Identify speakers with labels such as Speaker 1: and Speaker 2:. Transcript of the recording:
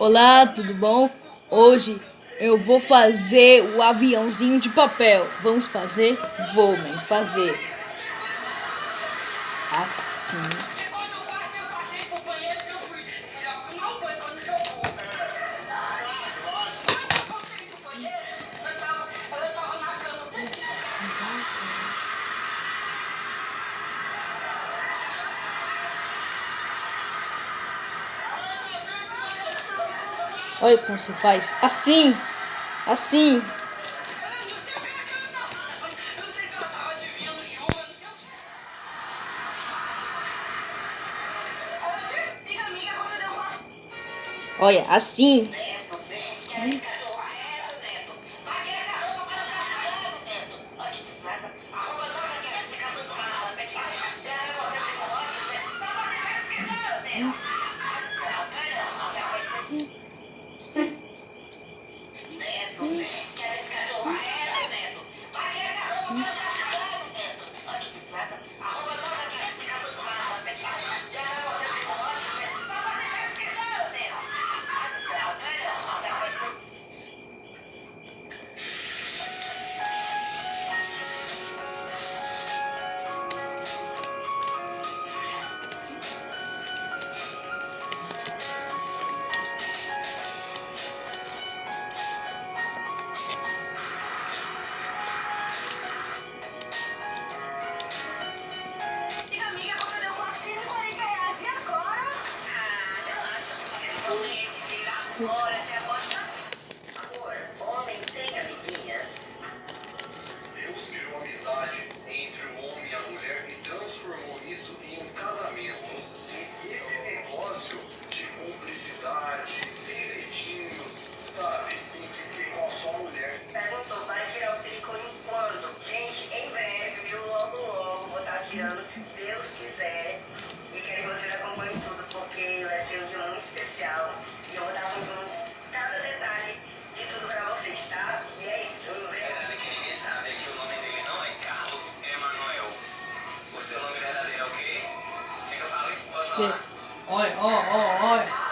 Speaker 1: Olá, tudo bom? Hoje eu vou fazer o aviãozinho de papel. Vamos fazer? Vamos fazer. Assim. Olha como você faz. Assim. Assim. Olha, assim.
Speaker 2: Bora, você aposta? Amor, homem tem amiguinhas.
Speaker 3: Deus criou amizade entre o homem e a mulher e transformou isso em um casamento. Esse negócio de cumplicidade, segredinhos, sabe? Tem que ser com a sua mulher.
Speaker 2: Perguntou, vai tirar o silicone quando? Gente, em breve, viu? Logo, logo, vou estar tirando, se Deus quiser. E quero que vocês acompanhem tudo, porque vai ser um dia muito especial. E eu vou estar contando cada detalhe de tudo pra vocês, tá? E é isso, em breve.
Speaker 3: Verdade que ninguém sabe é que o nome dele não é Carlos Emanuel. O seu nome verdadeiro é o quê? O que eu falei? Posso falar?
Speaker 1: Olha, olha.